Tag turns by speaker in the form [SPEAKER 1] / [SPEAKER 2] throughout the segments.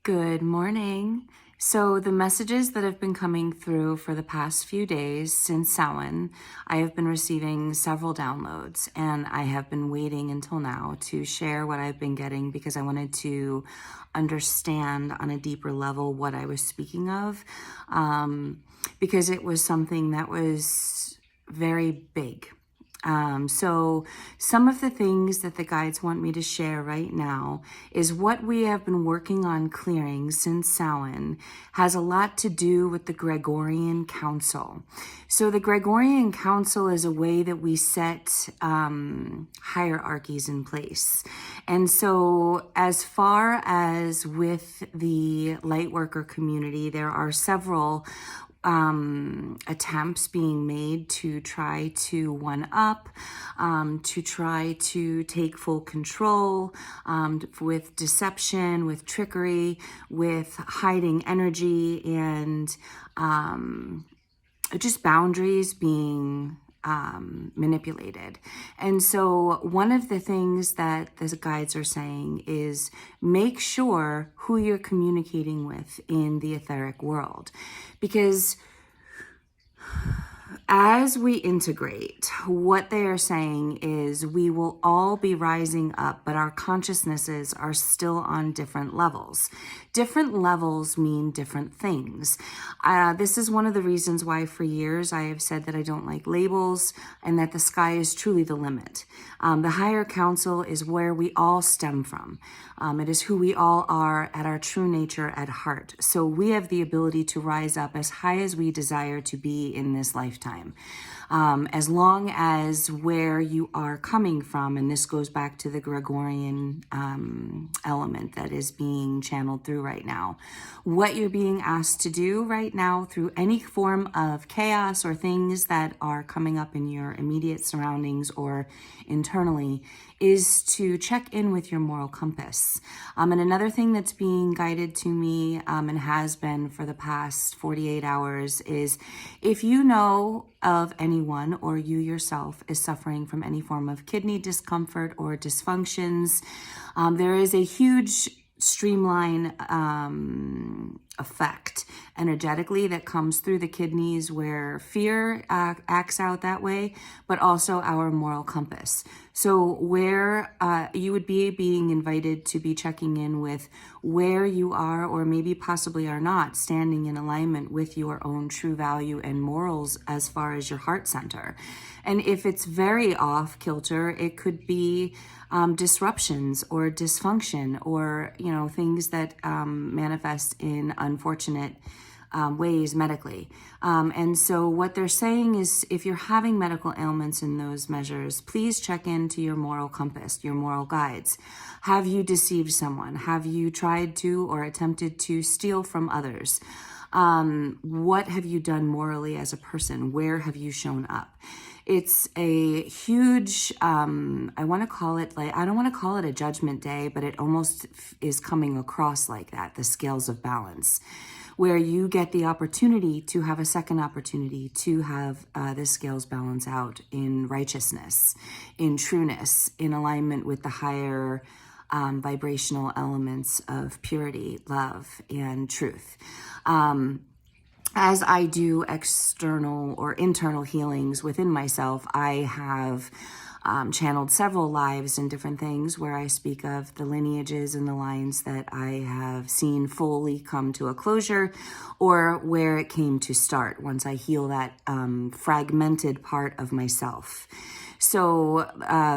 [SPEAKER 1] Good morning. So the messages that have been coming through for the past few days since Samhain, I have been receiving several downloads, and I have been waiting until now to share what I've been getting because I wanted to understand on a deeper level what I was speaking of, because it was something that was very big. So some of the things that the guides want me to share right now is what we have been working on clearing since Samhain has a lot to do with the Gregorian Council. So the Gregorian Council is a way that we set hierarchies in place. And so as far as with the lightworker community, there are several attempts being made to try to one up, to try to take full control, with deception, with trickery, with hiding energy, and just boundaries being manipulated. And so one of the things that the guides are saying is make sure who you're communicating with in the etheric world, because as we integrate, what they are saying is we will all be rising up, but our consciousnesses are still on different levels. Different levels mean different things. This is one of the reasons why for years I have said that I don't like labels and that the sky is truly the limit. The higher council is where we all stem from. It is who we all are at our true nature at heart. So we have the ability to rise up as high as we desire to be in this lifetime. As long as where you are coming from, and this goes back to the Gregorian element that is being channeled through right now, what you're being asked to do right now through any form of chaos or things that are coming up in your immediate surroundings or internally is to check in with your moral compass. And another thing that's being guided to me and has been for the past 48 hours is if you know of anyone or you yourself is suffering from any form of kidney discomfort or dysfunctions, there is a huge streamline effect energetically that comes through the kidneys where fear acts out that way, but also our moral compass. So where you would be being invited to be checking in with where you are or maybe possibly are not standing in alignment with your own true value and morals as far as your heart center. And if it's very off kilter, it could be disruptions or dysfunction or, things that manifest in unfortunate ways medically. And so what they're saying is if you're having medical ailments in those measures, please check into your moral compass, your moral guides. Have you deceived someone? Have you tried to or attempted to steal from others? What have you done morally as a person? Where have you shown up? It's a huge, I want to call it I don't want to call it a judgment day, but it almost is coming across like that, the scales of balance, where you get the opportunity to have a second opportunity to have the scales balance out in righteousness, in trueness, in alignment with the higher vibrational elements of purity, love, and truth. As I do external or internal healings within myself, I have channeled several lives and different things where I speak of the lineages and the lines that I have seen fully come to a closure or where it came to start once I heal that fragmented part of myself. So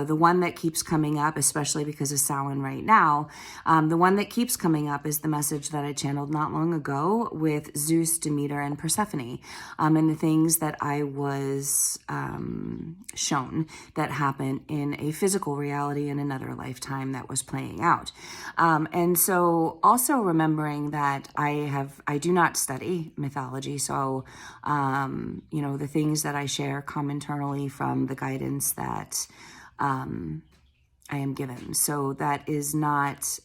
[SPEAKER 1] the one that keeps coming up, especially because of Samhain right now, the one that keeps coming up is the message that I channeled not long ago with Zeus, Demeter, and Persephone, and the things that I was shown that happened in a physical reality in another lifetime that was playing out. And so also remembering that I do not study mythology, so the things that I share come internally from the guidance that I am given. So that is not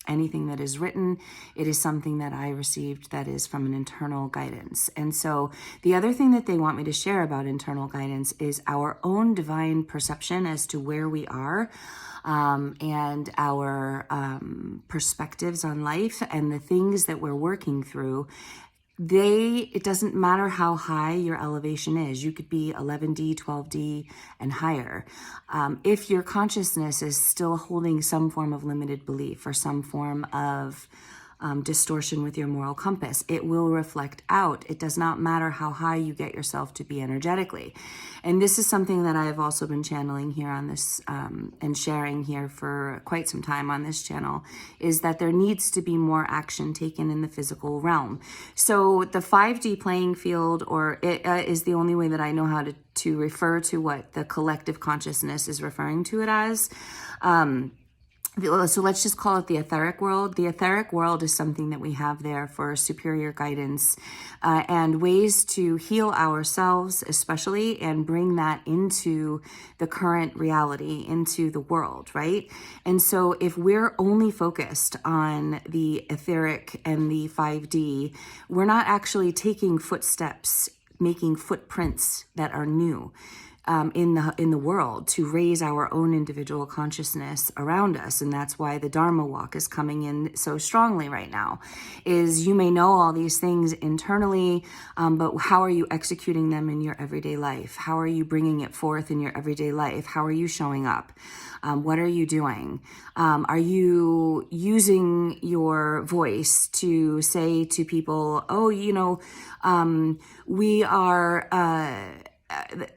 [SPEAKER 1] Anything that is written, it is something that I received that is from an internal guidance. And so the other thing that they want me to share about internal guidance is our own divine perception as to where we are, and our perspectives on life and the things that we're working through. It doesn't matter how high your elevation is. You could be 11D, 12D, and higher. If your consciousness is still holding some form of limited belief or some form of distortion with your moral compass, it will reflect out. It does not matter how high you get yourself to be energetically. And this is something that I have also been channeling here on this and sharing here for quite some time on this channel, is that there needs to be more action taken in the physical realm. So the 5D playing field, or it is the only way that I know how to refer to what the collective consciousness is referring to it as. So let's just call it the etheric world. The etheric world is something that we have there for superior guidance and ways to heal ourselves, especially, and bring that into the current reality, into the world, right? And so if we're only focused on the etheric and the 5D, we're not actually taking footsteps, making footprints that are new in the world to raise our own individual consciousness around us. And that's why the Dharma walk is coming in so strongly right now. Is you may know all these things internally, but how are you executing them in your everyday life? How are you bringing it forth in your everyday life? How are you showing up? What are you doing? Are you using your voice to say to people, oh, we are...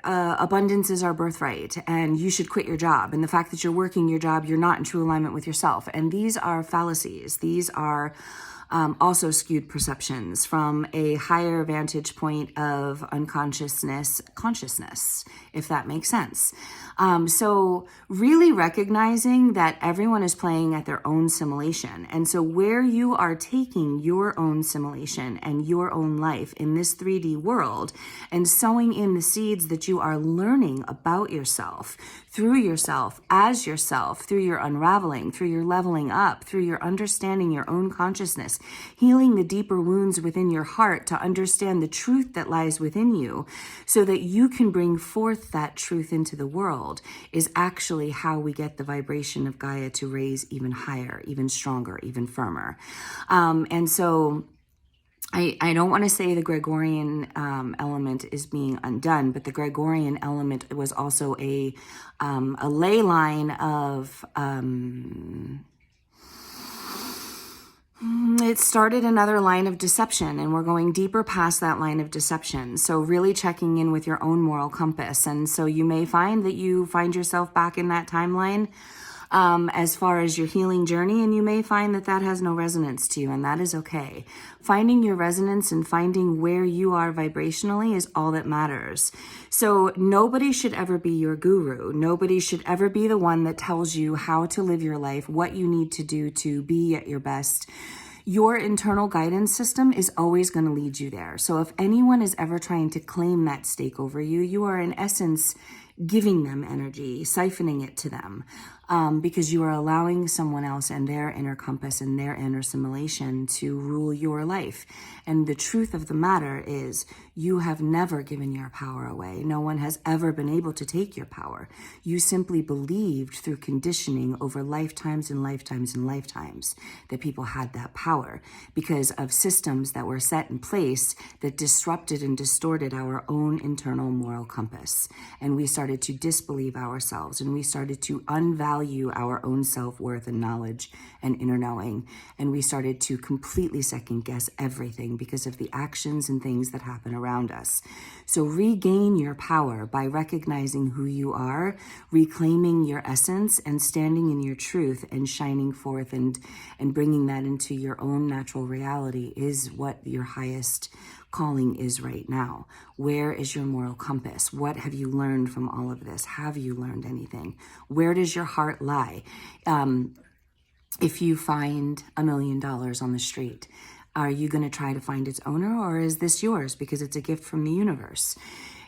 [SPEAKER 1] abundance is our birthright, and you should quit your job. And the fact that you're working your job, you're not in true alignment with yourself. And these are fallacies. These are also skewed perceptions from a higher vantage point of unconsciousness, consciousness, if that makes sense. So really recognizing that everyone is playing at their own simulation. And so where you are taking your own simulation and your own life in this 3D world and sowing in the seeds that you are learning about yourself, through yourself, as yourself, through your unraveling, through your leveling up, through your understanding your own consciousness, healing the deeper wounds within your heart to understand the truth that lies within you so that you can bring forth that truth into the world, is actually how we get the vibration of Gaia to raise even higher, even stronger, even firmer. And so I don't want to say the Gregorian element is being undone, but the Gregorian element was also a ley line of... it started another line of deception, and we're going deeper past that line of deception. So really checking in with your own moral compass. And so you may find that you find yourself back in that timeline as far as your healing journey, and you may find that that has no resonance to you, and that is okay. Finding your resonance and finding where you are vibrationally is all that matters. So nobody should ever be your guru. Nobody should ever be the one that tells you how to live your life, what you need to do to be at your best. Your internal guidance system is always going to lead you there. So if anyone is ever trying to claim that stake over you, you are in essence giving them energy, siphoning it to them, because you are allowing someone else and their inner compass and their inner simulation to rule your life. And the truth of the matter is you have never given your power away. No one has ever been able to take your power. You simply believed through conditioning over lifetimes and lifetimes and lifetimes that people had that power because of systems that were set in place that disrupted and distorted our own internal moral compass. And we started to disbelieve ourselves, and we started to unvalue our own self-worth and knowledge and inner knowing. And we started to completely second guess everything because of the actions and things that happen around us. So regain your power by recognizing who you are, reclaiming your essence, and standing in your truth and shining forth and bringing that into your own natural reality is what your highest calling is right now. Where is your moral compass? What have you learned from all of this? Have you learned anything? Where does your heart lie? If you find $1 million on the street, are you going to try to find its owner, or is this yours because it's a gift from the universe?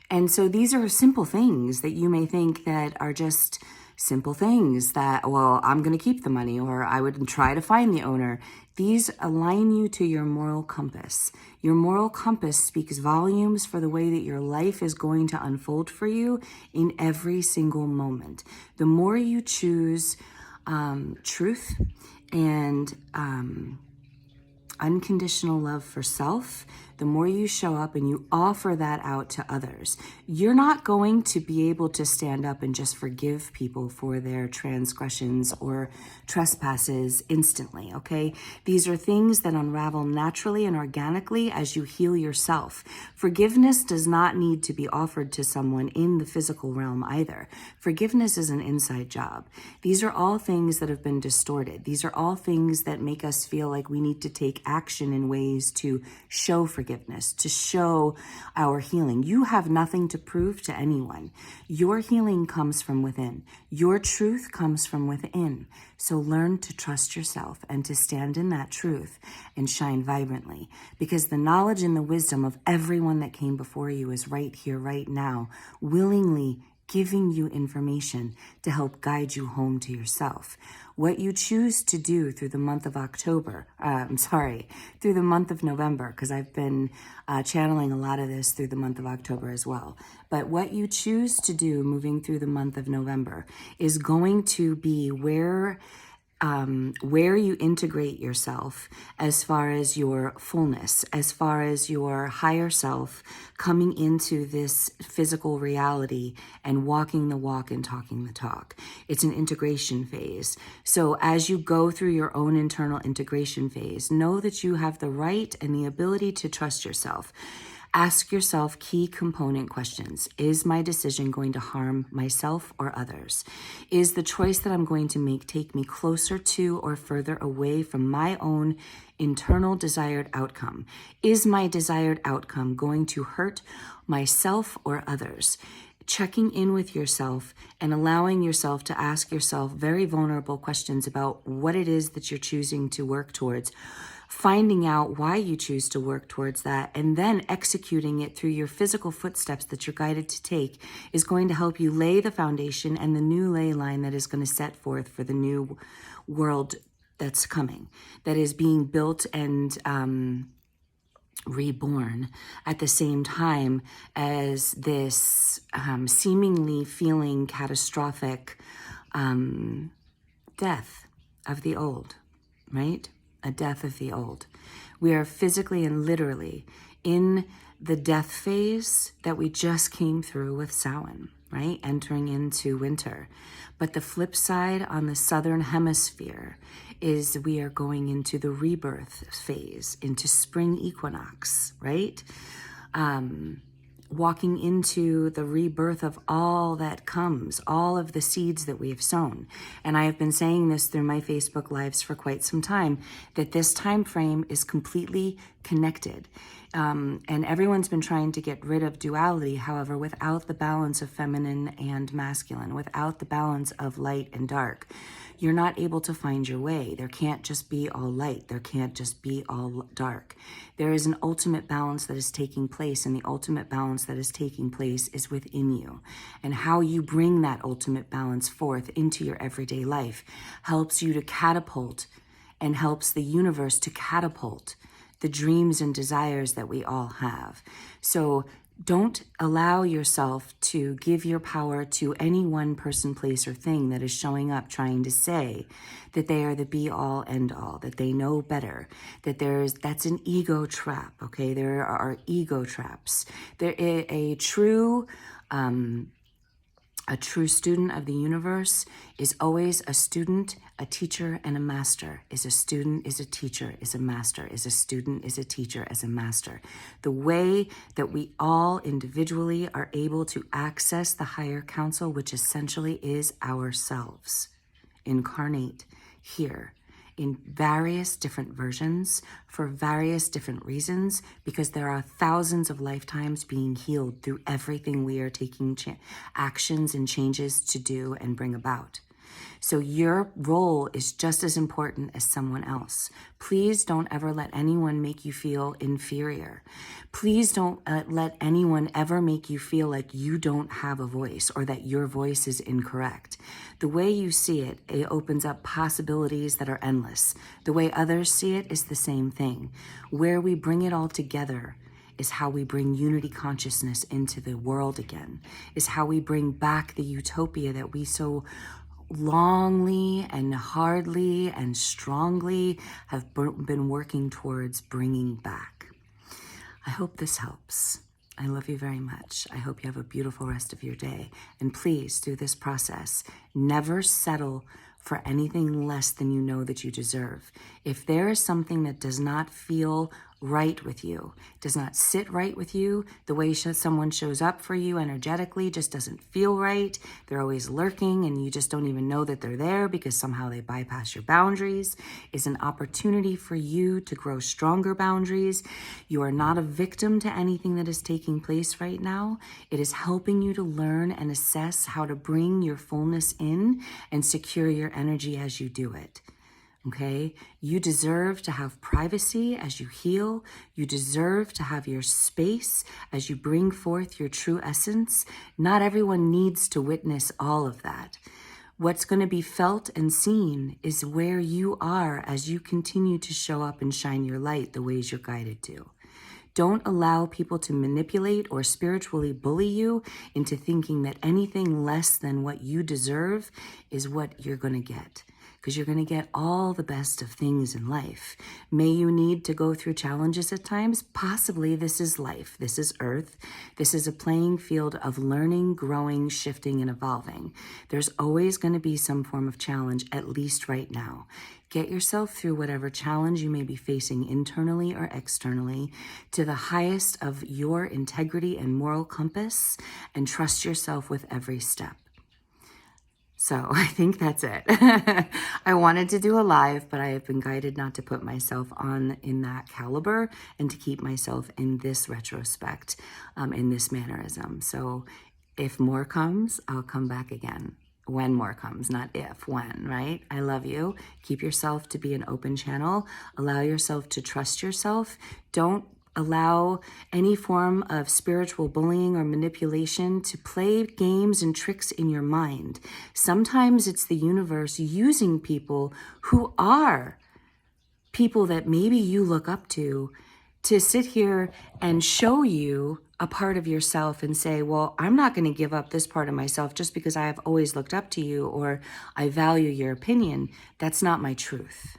[SPEAKER 1] And so these are simple things that you may think that are just simple things that, well, I'm going to keep the money, or I would try to find the owner. These align you to your moral compass. Your moral compass speaks volumes for the way that your life is going to unfold for you in every single moment. The more you choose truth and unconditional love for self, the more you show up and you offer that out to others, you're not going to be able to stand up and just forgive people for their transgressions or trespasses instantly, okay? These are things that unravel naturally and organically as you heal yourself. Forgiveness does not need to be offered to someone in the physical realm either. Forgiveness is an inside job. These are all things that have been distorted. These are all things that make us feel like we need to take action in ways to show forgiveness, to show our healing. You have nothing to prove to anyone. Your healing comes from within. Your truth comes from within. So learn to trust yourself and to stand in that truth and shine vibrantly, because the knowledge and the wisdom of everyone that came before you is right here, right now, willingly giving you information to help guide you home to yourself. What you choose to do through the month of through the month of November, because I've been channeling a lot of this through the month of October as well. But what you choose to do moving through the month of November is going to be where you integrate yourself as far as your fullness, as far as your higher self coming into this physical reality and walking the walk and talking the talk. It's an integration phase. So as you go through your own internal integration phase, know that you have the right and the ability to trust yourself. Ask yourself key component questions. Is my decision going to harm myself or others? Is the choice that I'm going to make take me closer to or further away from my own internal desired outcome? Is my desired outcome going to hurt myself or others? Checking in with yourself and allowing yourself to ask yourself very vulnerable questions about what it is that you're choosing to work towards, finding out why you choose to work towards that, and then executing it through your physical footsteps that you're guided to take is going to help you lay the foundation and the new ley line that is going to set forth for the new world that's coming, that is being built and reborn at the same time as this seemingly feeling catastrophic death of the old, right? A death of the old. We are physically and literally in the death phase that we just came through with Samhain, right? Entering into winter. But the flip side on the southern hemisphere is we are going into the rebirth phase, into spring equinox, right? Walking into the rebirth of all that comes, all of the seeds that we have sown. And I have been saying this through my Facebook Lives for quite some time, that this time frame is completely connected. And everyone's been trying to get rid of duality. However, without the balance of feminine and masculine, without the balance of light and dark, you're not able to find your way. There can't just be all light. There can't just be all dark. There is an ultimate balance that is taking place, and the ultimate balance that is taking place is within you. And how you bring that ultimate balance forth into your everyday life helps you to catapult and helps the universe to catapult the dreams and desires that we all have. So don't allow yourself to give your power to any one person, place, or thing that is showing up trying to say that they are the be-all, end-all, that they know better, that's an ego trap, okay? There are ego traps. There is a true student of the universe is always a student, a teacher, and a master. Is a student, is a teacher, is a master. Is a student, is a teacher, as a master. The way that we all individually are able to access the higher counsel, which essentially is ourselves, incarnate here in various different versions for various different reasons, because there are thousands of lifetimes being healed through everything we are taking actions and changes to do and bring about. So your role is just as important as someone else. Please don't ever let anyone make you feel inferior. Please don't let anyone ever make you feel like you don't have a voice or that your voice is incorrect. The way you see it, it opens up possibilities that are endless. The way others see it is the same thing. Where we bring it all together is how we bring unity consciousness into the world again, is how we bring back the utopia that we so longly and hardly and strongly have been working towards bringing back. I hope this helps. I love you very much. I hope you have a beautiful rest of your day. And please, through this process, never settle for anything less than you know that you deserve. If there is something that does not feel right with you, does not sit right with you, the way someone shows up for you energetically just doesn't feel right, they're always lurking and you just don't even know that they're there because somehow they bypass your boundaries, is an opportunity for you to grow stronger boundaries. You are not a victim to anything that is taking place right now. It is helping you to learn and assess how to bring your fullness in and secure your energy as you do it. Okay, you deserve to have privacy as you heal. You deserve to have your space as you bring forth your true essence. Not everyone needs to witness all of that. What's going to be felt and seen is where you are as you continue to show up and shine your light the ways you're guided to. Don't allow people to manipulate or spiritually bully you into thinking that anything less than what you deserve is what you're going to get. Because you're going to get all the best of things in life. May you need to go through challenges at times? Possibly. This is life. This is Earth. This is a playing field of learning, growing, shifting, and evolving. There's always going to be some form of challenge, at least right now. Get yourself through whatever challenge you may be facing internally or externally to the highest of your integrity and moral compass, and trust yourself with every step. So I think that's it. I wanted to do a live, but I have been guided not to put myself on in that caliber and to keep myself in this retrospect, in this mannerism. So if more comes, I'll come back again. When more comes, not if, when, right? I love you. Keep yourself to be an open channel. Allow yourself to trust yourself. Don't allow any form of spiritual bullying or manipulation to play games and tricks in your mind. Sometimes it's the universe using people who are people that maybe you look up to sit here and show you a part of yourself and say, well, I'm not going to give up this part of myself just because I have always looked up to you or I value your opinion. That's not my truth,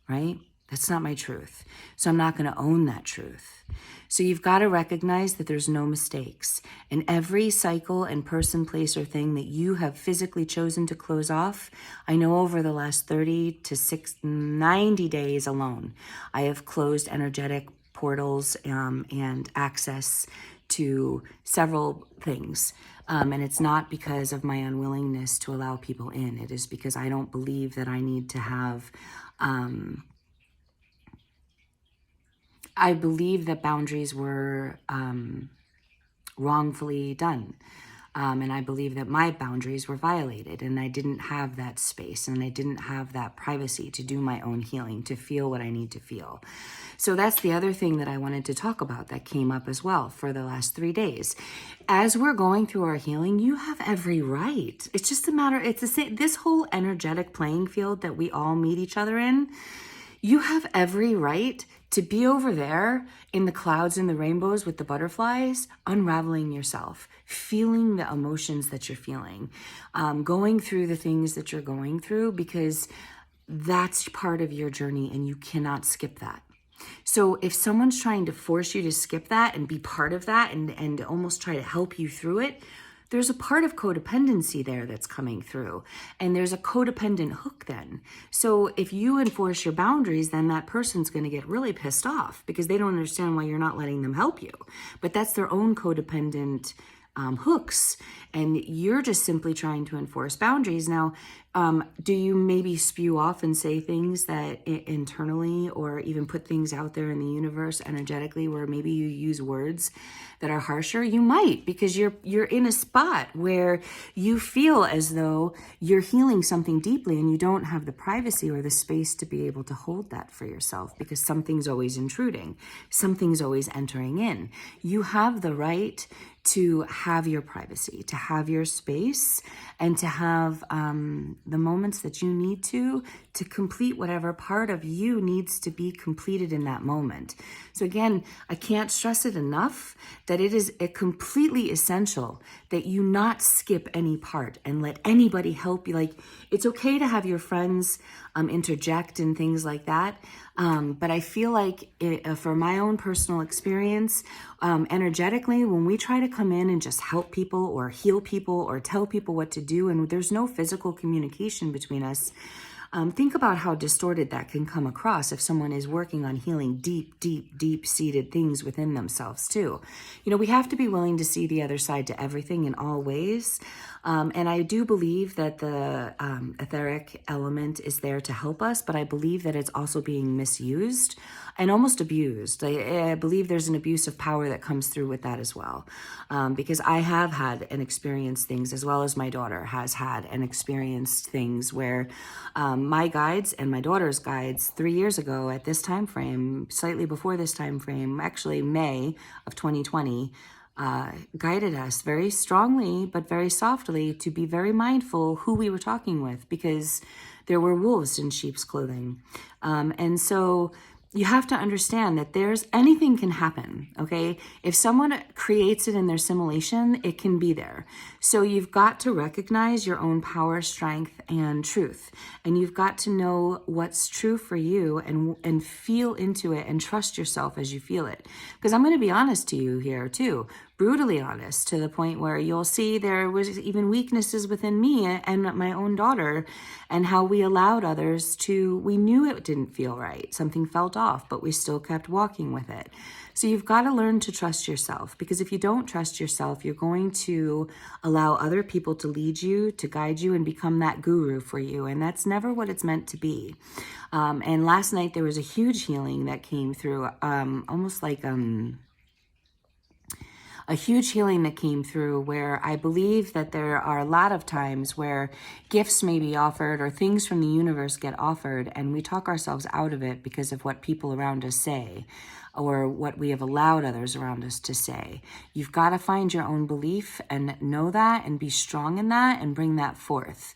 [SPEAKER 1] right? That's not my truth. So I'm not going to own that truth. So you've got to recognize that there's no mistakes. And every cycle and person, place, or thing that you have physically chosen to close off, I know over the last 30 to 90 days alone, I have closed energetic portals and access to several things. And it's not because of my unwillingness to allow people in. It is because I don't believe that I need to have... I believe that boundaries were wrongfully done. And I believe that my boundaries were violated and I didn't have that space and I didn't have that privacy to do my own healing, to feel what I need to feel. So that's the other thing that I wanted to talk about that came up as well for the last 3 days. As we're going through our healing, you have every right. It's just a matter, it's the same, this whole energetic playing field that we all meet each other in, you have every right to be over there in the clouds and the rainbows with the butterflies, unraveling yourself, feeling the emotions that you're feeling, going through the things that you're going through, because that's part of your journey and you cannot skip that. So if someone's trying to force you to skip that and be part of that and almost try to help you through it, there's a part of codependency there that's coming through. And there's a codependent hook then. So if you enforce your boundaries, then that person's going to get really pissed off because they don't understand why you're not letting them help you. But that's their own codependent hooks. And you're just simply trying to enforce boundaries. Now, Do you maybe spew off and say things that internally, or even put things out there in the universe energetically, where maybe you use words that are harsher? You might, because you're in a spot where you feel as though you're healing something deeply and you don't have the privacy or the space to be able to hold that for yourself, because something's always intruding, something's always entering in. You have the right to have your privacy, to have your space, and to have the moments that you need to complete whatever part of you needs to be completed in that moment. So again, I can't stress it enough that it is completely essential that you not skip any part and let anybody help you. Like, it's okay to have your friends interject and things like that. But I feel like for my own personal experience, energetically, when we try to come in and just help people or heal people or tell people what to do, and there's no physical communication between us, think about how distorted that can come across if someone is working on healing deep-seated things within themselves too. We have to be willing to see the other side to everything in all ways. And I do believe that the etheric element is there to help us, but I believe that it's also being misused and almost abused. I believe there's an abuse of power that comes through with that as well. Because I have had and experienced things, as well as my daughter has had and experienced things where my guides and my daughter's guides 3 years ago at this time frame, slightly before this time frame, actually May of 2020, guided us very strongly but very softly to be very mindful who we were talking with, because there were wolves in sheep's clothing. And so you have to understand that anything can happen, okay? If someone creates it in their simulation, it can be there. So you've got to recognize your own power, strength, and truth. And you've got to know what's true for you and feel into it and trust yourself as you feel it. Because I'm going to be honest to you here too, brutally honest, to the point where you'll see there was even weaknesses within me and my own daughter, and how we allowed others we knew it didn't feel right. Something felt off, but we still kept walking with it. So you've got to learn to trust yourself, because if you don't trust yourself, you're going to allow other people to lead you, to guide you, and become that guru for you. And that's never what it's meant to be. And last night there was a huge healing that came through, almost like a huge healing that came through, where I believe that there are a lot of times where gifts may be offered or things from the universe get offered, and we talk ourselves out of it because of what people around us say or what we have allowed others around us to say. You've got to find your own belief and know that and be strong in that and bring that forth.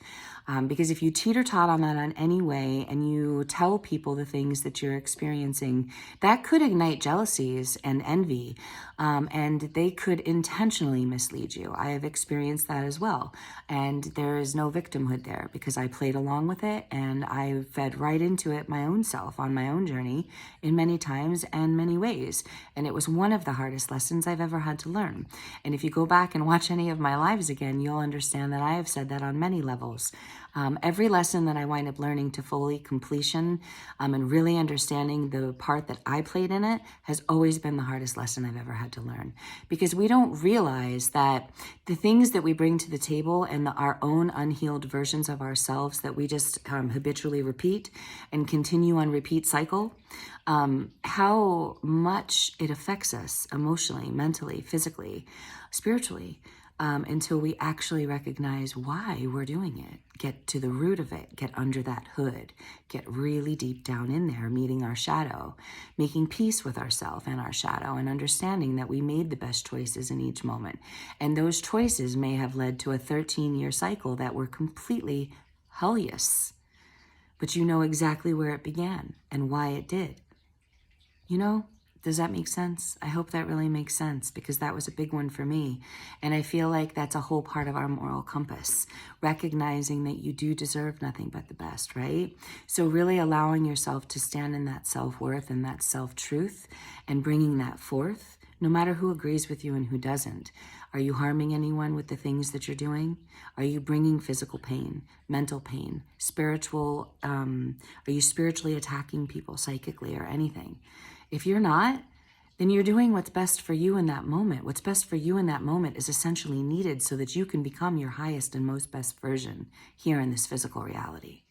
[SPEAKER 1] Because if you teeter-tot on that in any way and you tell people the things that you're experiencing, that could ignite jealousies and envy, and they could intentionally mislead you. I have experienced that as well, and there is no victimhood there, because I played along with it and I fed right into it my own self on my own journey in many times and many ways, and it was one of the hardest lessons I've ever had to learn. And if you go back and watch any of my lives again, you'll understand that I have said that on many levels. Every lesson that I wind up learning to fully completion and really understanding the part that I played in it has always been the hardest lesson I've ever had to learn, because we don't realize that the things that we bring to the table and our own unhealed versions of ourselves that we just habitually repeat and continue on repeat cycle, how much it affects us emotionally, mentally, physically, spiritually. Until we actually recognize why we're doing it, get to the root of it, get under that hood, get really deep down in there, meeting our shadow, making peace with ourselves and our shadow, and understanding that we made the best choices in each moment. And those choices may have led to a 13-year cycle that were completely hellish, but you know exactly where it began and why it did. Does that make sense? I hope that really makes sense, because that was a big one for me. And I feel like that's a whole part of our moral compass, recognizing that you do deserve nothing but the best, right? So really allowing yourself to stand in that self-worth and that self-truth and bringing that forth, no matter who agrees with you and who doesn't. Are you harming anyone with the things that you're doing? Are you bringing physical pain, mental pain, spiritual, are you spiritually attacking people psychically or anything? If you're not, then you're doing what's best for you in that moment. What's best for you in that moment is essentially needed so that you can become your highest and most best version here in this physical reality.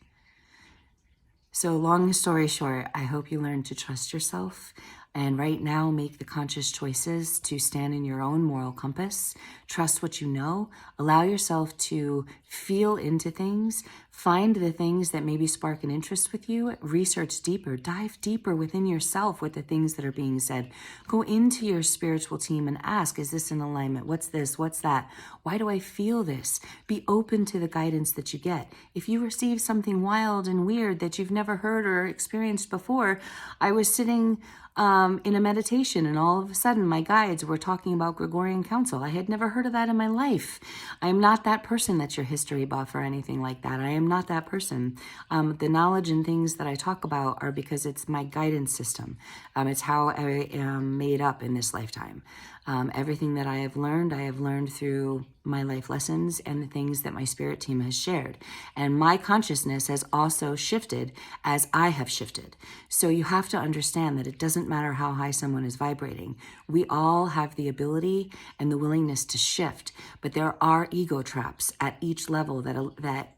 [SPEAKER 1] So long story short, I hope you learn to trust yourself and right now make the conscious choices to stand in your own moral compass. Trust what you know. Allow yourself to feel into things. Find the things that maybe spark an interest with you. Research deeper. Dive deeper within yourself with the things that are being said. Go into your spiritual team and ask, is this in alignment? What's this? What's that? Why do I feel this? Be open to the guidance that you get. If you receive something wild and weird that you've never heard or experienced before, I was sitting in a meditation, and all of a sudden my guides were talking about Gregorian Council. I had never heard of that in my life. I am not that person that's your history buff or anything like that. I am not that person. The knowledge and things that I talk about are because it's my guidance system. It's how I am made up in this lifetime. Everything that I have learned through my life lessons and the things that my spirit team has shared. And my consciousness has also shifted as I have shifted. So you have to understand that it doesn't matter how high someone is vibrating. We all have the ability and the willingness to shift, but there are ego traps at each level that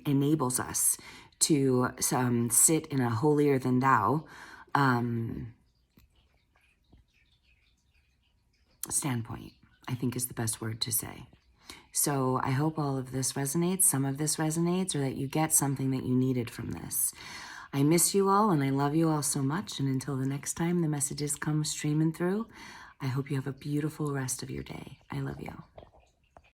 [SPEAKER 1] enables us to sit in a holier than thou standpoint, I think is the best word to say. So I hope all of this resonates, some of this resonates, or that you get something that you needed from this. I miss you all and I love you all so much. And until the next time the messages come streaming through, I hope you have a beautiful rest of your day. I love you.